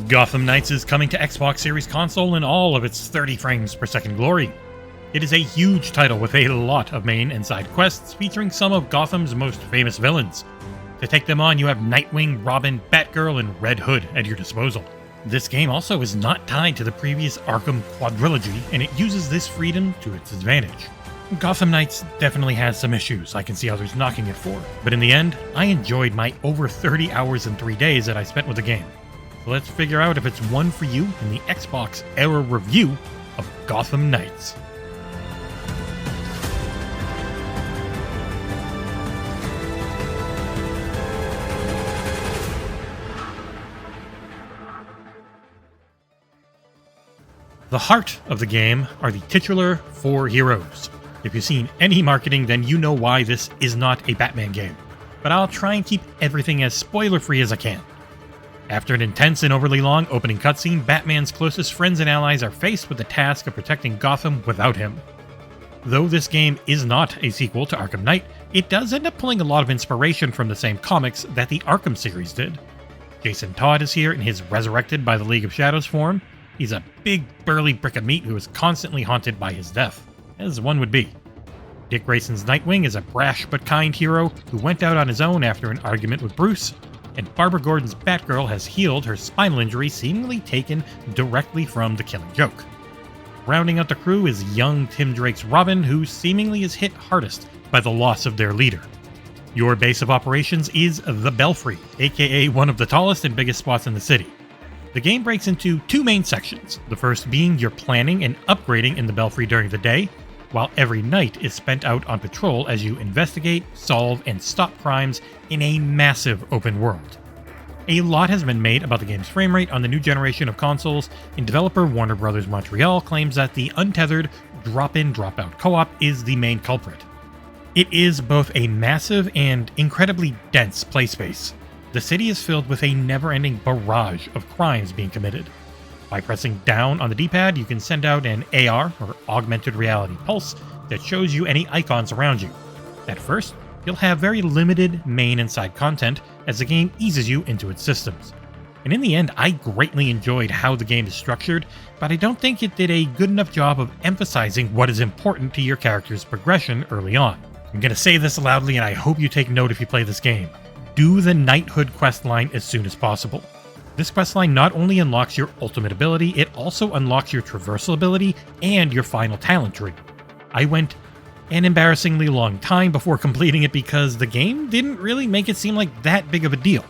Gotham Knights is coming to Xbox Series console in all of its 30 frames per second glory. It is a huge title with a lot of main and side quests featuring some of Gotham's most famous villains. To take them on, you have Nightwing, Robin, Batgirl, and Red Hood at your disposal. This game also is not tied to the previous Arkham quadrilogy, and it uses this freedom to its advantage. Gotham Knights definitely has some issues I can see others knocking it for, but in the end, I enjoyed my over 30 hours and 3 days that I spent with the game. So let's figure out if it's one for you in the XboxEra review of Gotham Knights. The heart of the game are the titular 4 heroes. If you've seen any marketing, then you know why this is not a Batman game. But I'll try and keep everything as spoiler-free as I can. After an intense and overly long opening cutscene, Batman's closest friends and allies are faced with the task of protecting Gotham without him. Though this game is not a sequel to Arkham Knight, it does end up pulling a lot of inspiration from the same comics that the Arkham series did. Jason Todd is here in his resurrected by the League of Shadows form. He's a big, burly brick of meat who is constantly haunted by his death, as one would be. Dick Grayson's Nightwing is a brash but kind hero who went out on his own after an argument with Bruce, and Barbara Gordon's Batgirl has healed her spinal injury seemingly taken directly from the Killing Joke. Rounding out the crew is young Tim Drake's Robin, who seemingly is hit hardest by the loss of their leader. Your base of operations is the Belfry, aka one of the tallest and biggest spots in the city. The game breaks into 2 main sections, the first being your planning and upgrading in the Belfry during the day, while every night is spent out on patrol as you investigate, solve, and stop crimes in a massive open world. A lot has been made about the game's frame rate on the new generation of consoles, and developer Warner Bros. Montreal claims that the untethered drop-in, drop-out co-op is the main culprit. It is both a massive and incredibly dense play space. The city is filled with a never-ending barrage of crimes being committed. By pressing down on the D-pad, you can send out an AR, or augmented reality pulse, that shows you any icons around you. At first, you'll have very limited main and side content as the game eases you into its systems. And in the end, I greatly enjoyed how the game is structured, but I don't think it did a good enough job of emphasizing what is important to your character's progression early on. I'm going to say this loudly, and I hope you take note if you play this game. Do the Knighthood questline as soon as possible. This questline not only unlocks your ultimate ability, it also unlocks your traversal ability and your final talent tree. I went an embarrassingly long time before completing it because the game didn't really make it seem like that big of a deal.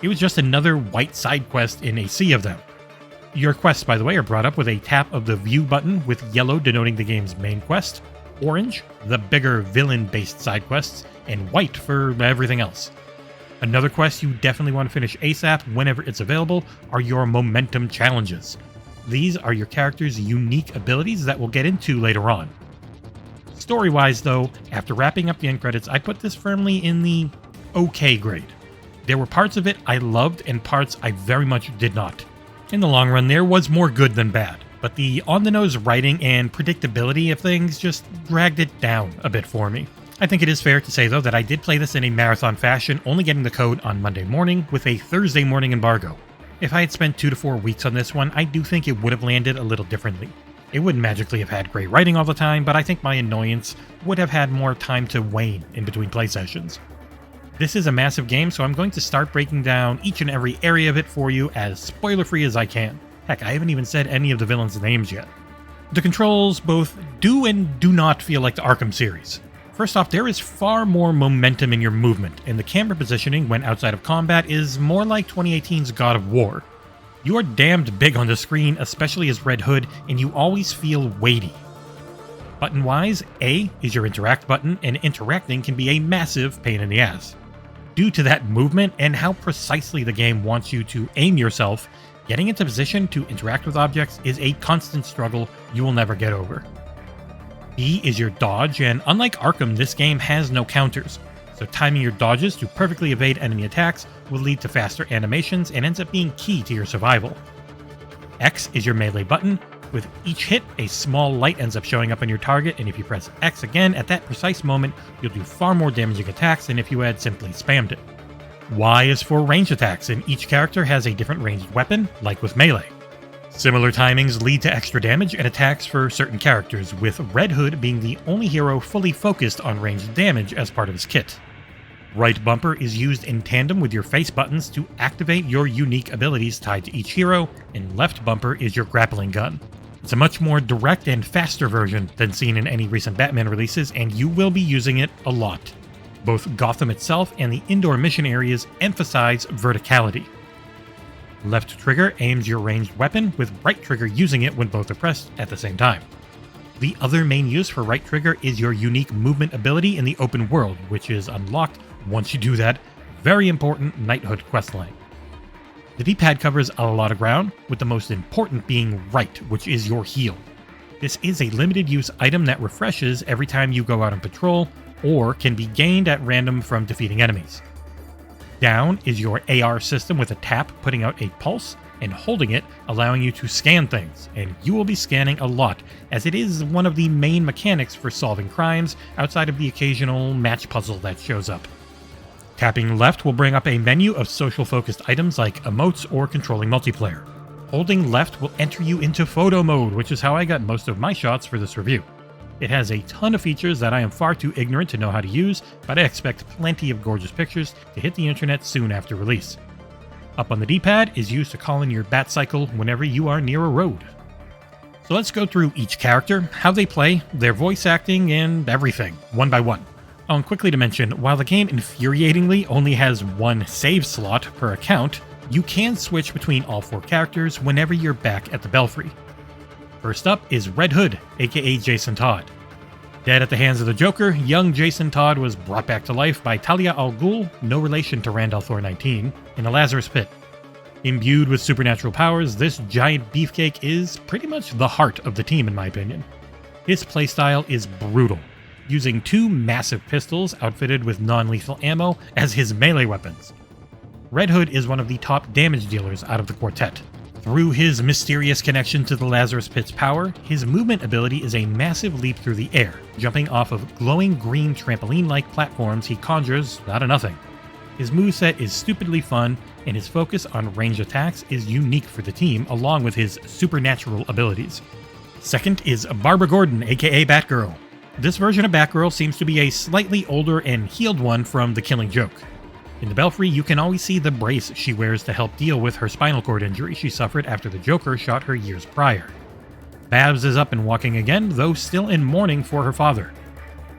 It was just another white side quest in a sea of them. Your quests, by the way, are brought up with a tap of the view button, with yellow denoting the game's main quest, orange, the bigger villain-based side quests, and white for everything else. Another quest you definitely want to finish ASAP whenever it's available are your momentum challenges. These are your character's unique abilities that we'll get into later on. Story-wise though, after wrapping up the end credits, I put this firmly in the okay grade. There were parts of it I loved and parts I very much did not. In the long run, there was more good than bad, but the on-the-nose writing and predictability of things just dragged it down a bit for me. I think it is fair to say, though, that I did play this in a marathon fashion, only getting the code on Monday morning with a Thursday morning embargo. If I had spent 2 to 4 weeks on this one, I do think it would have landed a little differently. It wouldn't magically have had great writing all the time, but I think my annoyance would have had more time to wane in between play sessions. This is a massive game, so I'm going to start breaking down each and every area of it for you as spoiler-free as I can. Heck, I haven't even said any of the villains' names yet. The controls both do and do not feel like the Arkham series. First off, there is far more momentum in your movement, and the camera positioning when outside of combat is more like 2018's God of War. You are damned big on the screen, especially as Red Hood, and you always feel weighty. Button-wise, A is your interact button, and interacting can be a massive pain in the ass. Due to that movement and how precisely the game wants you to aim yourself, getting into position to interact with objects is a constant struggle you will never get over. B is your dodge, and unlike Arkham, this game has no counters, so timing your dodges to perfectly evade enemy attacks will lead to faster animations and ends up being key to your survival. X is your melee button. With each hit, a small light ends up showing up on your target, and if you press X again at that precise moment, you'll do far more damaging attacks than if you had simply spammed it. Y is for range attacks, and each character has a different ranged weapon, like with melee. Similar timings lead to extra damage and attacks for certain characters, with Red Hood being the only hero fully focused on ranged damage as part of his kit. Right bumper is used in tandem with your face buttons to activate your unique abilities tied to each hero, and left bumper is your grappling gun. It's a much more direct and faster version than seen in any recent Batman releases, and you will be using it a lot. Both Gotham itself and the indoor mission areas emphasize verticality. Left trigger aims your ranged weapon, with right trigger using it when both are pressed at the same time. The other main use for right trigger is your unique movement ability in the open world, which is unlocked once you do that very important knighthood questline. The D-pad covers a lot of ground, with the most important being right, which is your heal. This is a limited use item that refreshes every time you go out on patrol, or can be gained at random from defeating enemies. Down is your AR system with a tap putting out a pulse, and holding it allowing you to scan things, and you will be scanning a lot, as it is one of the main mechanics for solving crimes outside of the occasional match puzzle that shows up. Tapping left will bring up a menu of social-focused items like emotes or controlling multiplayer. Holding left will enter you into photo mode, which is how I got most of my shots for this review. It has a ton of features that I am far too ignorant to know how to use, but I expect plenty of gorgeous pictures to hit the internet soon after release. Up on the D-pad is used to call in your bat cycle whenever you are near a road. So let's go through each character, how they play, their voice acting, and everything, one by one. Oh, and quickly to mention, while the game infuriatingly only has one save slot per account, you can switch between all 4 characters whenever you're back at the Belfry. First up is Red Hood, aka Jason Todd. Dead at the hands of the Joker, young Jason Todd was brought back to life by Talia al Ghul, no relation to Randall Thor 19, in a Lazarus pit. Imbued with supernatural powers, this giant beefcake is pretty much the heart of the team in my opinion. His playstyle is brutal, using 2 massive pistols outfitted with non-lethal ammo as his melee weapons. Red Hood is one of the top damage dealers out of the quartet. Through his mysterious connection to the Lazarus Pit's power, his movement ability is a massive leap through the air, jumping off of glowing green trampoline-like platforms he conjures out of nothing. His moveset is stupidly fun, and his focus on range attacks is unique for the team, along with his supernatural abilities. Second is Barbara Gordon, aka Batgirl. This version of Batgirl seems to be a slightly older and healed one from The Killing Joke. In the Belfry, you can always see the brace she wears to help deal with her spinal cord injury she suffered after the Joker shot her years prior. Babs is up and walking again, though still in mourning for her father.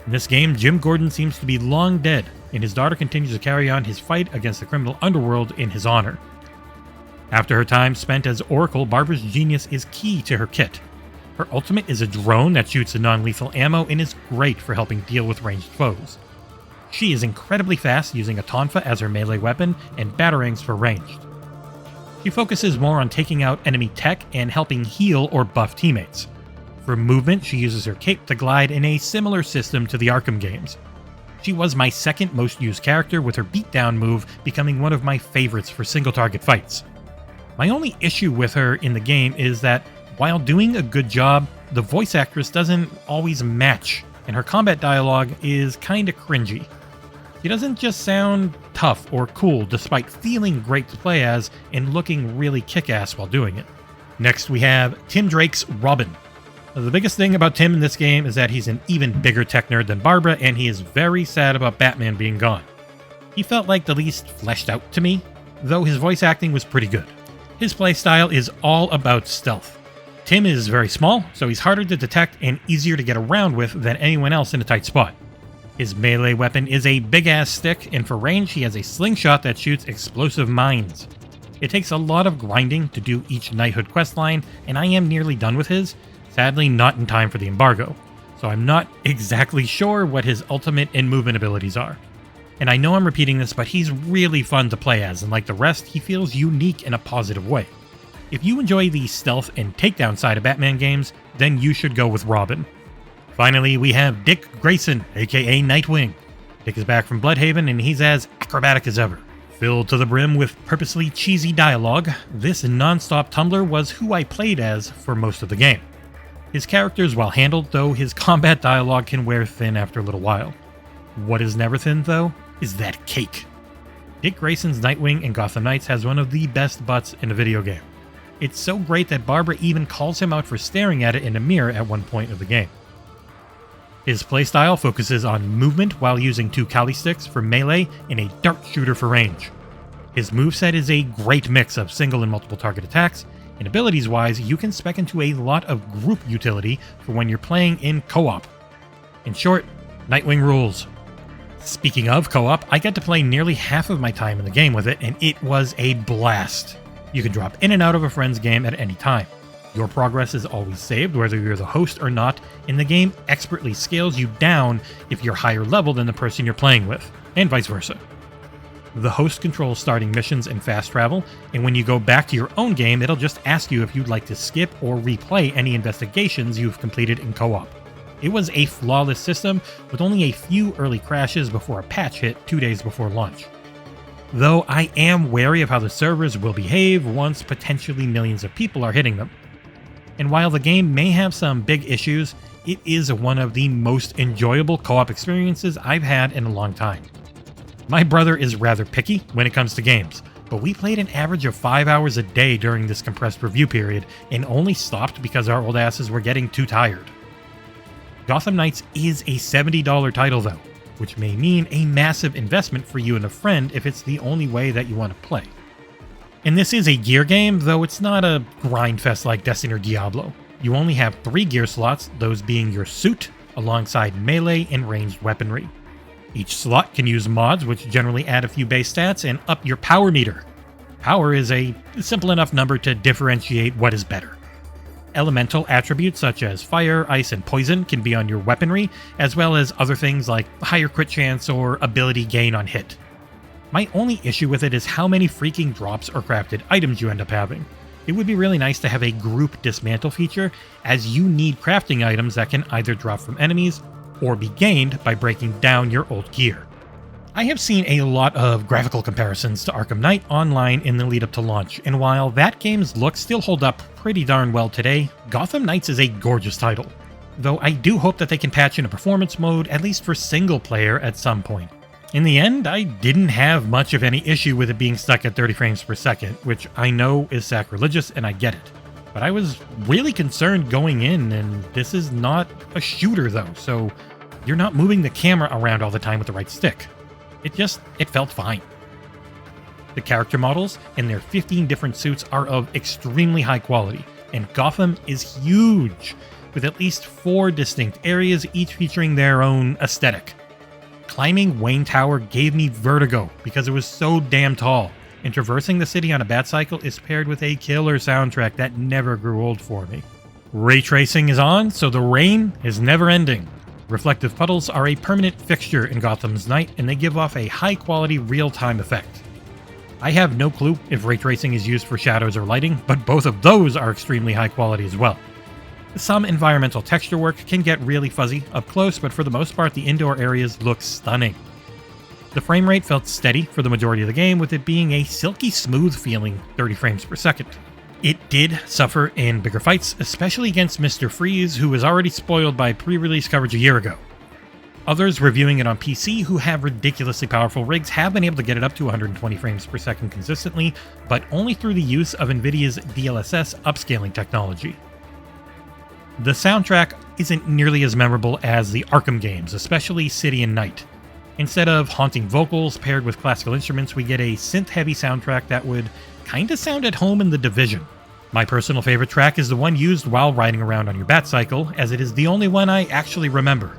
In this game, Jim Gordon seems to be long dead, and his daughter continues to carry on his fight against the criminal underworld in his honor. After her time spent as Oracle, Barbara's genius is key to her kit. Her ultimate is a drone that shoots a non-lethal ammo and is great for helping deal with ranged foes. She is incredibly fast, using a tonfa as her melee weapon and batarangs for ranged. She focuses more on taking out enemy tech and helping heal or buff teammates. For movement, she uses her cape to glide in a similar system to the Arkham games. She was my second most used character, with her beatdown move becoming one of my favorites for single target fights. My only issue with her in the game is that, while doing a good job, the voice actress doesn't always match, and her combat dialogue is kinda cringy. She doesn't just sound tough or cool, despite feeling great to play as and looking really kick-ass while doing it. Next we have Tim Drake's Robin. The biggest thing about Tim in this game is that he's an even bigger tech nerd than Barbara, and he is very sad about Batman being gone. He felt like the least fleshed out to me, though his voice acting was pretty good. His playstyle is all about stealth. Tim is very small, so he's harder to detect and easier to get around with than anyone else in a tight spot. His melee weapon is a big-ass stick, and for range he has a slingshot that shoots explosive mines. It takes a lot of grinding to do each knighthood questline, and I am nearly done with his, sadly not in time for the embargo, so I'm not exactly sure what his ultimate and movement abilities are. And I know I'm repeating this, but he's really fun to play as, and like the rest, he feels unique in a positive way. If you enjoy the stealth and takedown side of Batman games, then you should go with Robin. Finally, we have Dick Grayson, aka Nightwing. Dick is back from Bloodhaven, and he's as acrobatic as ever. Filled to the brim with purposely cheesy dialogue, this non-stop tumbler was who I played as for most of the game. His character is well handled, though his combat dialogue can wear thin after a little while. What is never thin, though, is that cake. Dick Grayson's Nightwing in Gotham Knights has one of the best butts in a video game. It's so great that Barbara even calls him out for staring at it in a mirror at one point of the game. His playstyle focuses on movement while using 2 Kali sticks for melee and a dart shooter for range. His moveset is a great mix of single and multiple target attacks, and abilities-wise, you can spec into a lot of group utility for when you're playing in co-op. In short, Nightwing rules. Speaking of co-op, I got to play nearly half of my time in the game with it, and it was a blast. You can drop in and out of a friend's game at any time. Your progress is always saved, whether you're the host or not, and the game expertly scales you down if you're higher level than the person you're playing with, and vice versa. The host controls starting missions and fast travel, and when you go back to your own game, it'll just ask you if you'd like to skip or replay any investigations you've completed in co-op. It was a flawless system, with only a few early crashes before a patch hit 2 days before launch. Though I am wary of how the servers will behave once potentially millions of people are hitting them. And while the game may have some big issues, it is one of the most enjoyable co-op experiences I've had in a long time. My brother is rather picky when it comes to games, but we played an average of 5 hours a day during this compressed review period and only stopped because our old asses were getting too tired. Gotham Knights is a $70 title though, which may mean a massive investment for you and a friend if it's the only way that you want to play. And this is a gear game, though it's not a grind fest like Destiny or Diablo. You only have 3 gear slots, those being your suit, alongside melee and ranged weaponry. Each slot can use mods which generally add a few base stats and up your power meter. Power is a simple enough number to differentiate what is better. Elemental attributes such as fire, ice, and poison can be on your weaponry, as well as other things like higher crit chance or ability gain on hit. My only issue with it is how many freaking drops or crafted items you end up having. It would be really nice to have a group dismantle feature, as you need crafting items that can either drop from enemies or be gained by breaking down your old gear. I have seen a lot of graphical comparisons to Arkham Knight online in the lead up to launch, and while that game's looks still hold up pretty darn well today, Gotham Knights is a gorgeous title. Though I do hope that they can patch in a performance mode, at least for single player at some point. In the end, I didn't have much of any issue with it being stuck at 30 frames per second, which I know is sacrilegious and I get it. But I was really concerned going in, and this is not a shooter though, so you're not moving the camera around all the time with the right stick. It felt fine. The character models and their 15 different suits are of extremely high quality, and Gotham is huge, with at least 4 distinct areas, each featuring their own aesthetic. Climbing Wayne Tower gave me vertigo because it was so damn tall, and traversing the city on a Batcycle is paired with a killer soundtrack that never grew old for me. Ray tracing is on, so the rain is never ending. Reflective puddles are a permanent fixture in Gotham's Night, and they give off a high-quality real-time effect. I have no clue if ray tracing is used for shadows or lighting, but both of those are extremely high quality as well. Some environmental texture work can get really fuzzy up close, but for the most part the indoor areas look stunning. The frame rate felt steady for the majority of the game, with it being a silky smooth feeling 30 frames per second. It did suffer in bigger fights, especially against Mr. Freeze, who was already spoiled by pre-release coverage a year ago. Others reviewing it on PC who have ridiculously powerful rigs have been able to get it up to 120 frames per second consistently, but only through the use of Nvidia's DLSS upscaling technology. The soundtrack isn't nearly as memorable as the Arkham games, especially City and Night. Instead of haunting vocals paired with classical instruments, we get a synth-heavy soundtrack that would kinda sound at home in The Division. My personal favorite track is the one used while riding around on your Batcycle, as it is the only one I actually remember.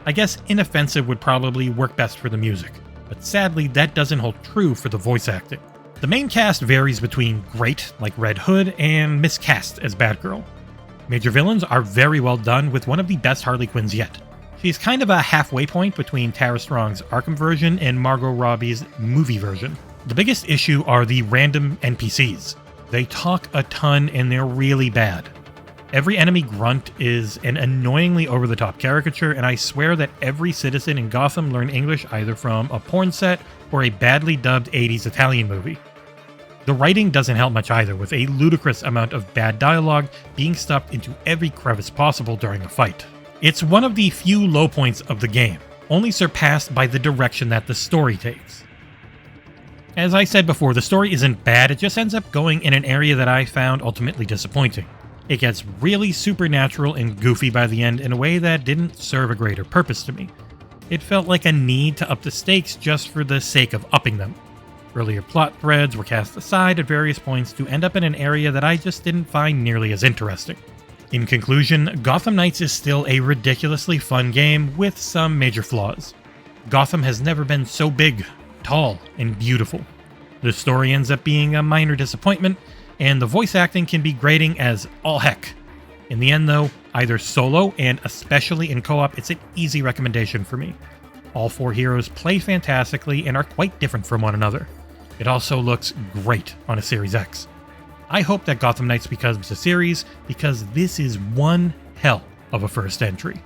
I guess Inoffensive would probably work best for the music, but sadly that doesn't hold true for the voice acting. The main cast varies between great, like Red Hood, and miscast as Batgirl. Major villains are very well done, with one of the best Harley Quinns yet. She's kind of a halfway point between Tara Strong's Arkham version and Margot Robbie's movie version. The biggest issue are the random NPCs. They talk a ton and they're really bad. Every enemy grunt is an annoyingly over-the-top caricature, and I swear that every citizen in Gotham learned English either from a porn set or a badly dubbed 80s Italian movie. The writing doesn't help much either, with a ludicrous amount of bad dialogue being stuffed into every crevice possible during a fight. It's one of the few low points of the game, only surpassed by the direction that the story takes. As I said before, the story isn't bad, it just ends up going in an area that I found ultimately disappointing. It gets really supernatural and goofy by the end in a way that didn't serve a greater purpose to me. It felt like a need to up the stakes just for the sake of upping them. Earlier plot threads were cast aside at various points to end up in an area that I just didn't find nearly as interesting. In conclusion, Gotham Knights is still a ridiculously fun game with some major flaws. Gotham has never been so big, tall, and beautiful. The story ends up being a minor disappointment, and the voice acting can be grating as all heck. In the end though, either solo and especially in co-op, it's an easy recommendation for me. All 4 heroes play fantastically and are quite different from one another. It also looks great on a Series X. I hope that Gotham Knights becomes a series, because this is one hell of a first entry.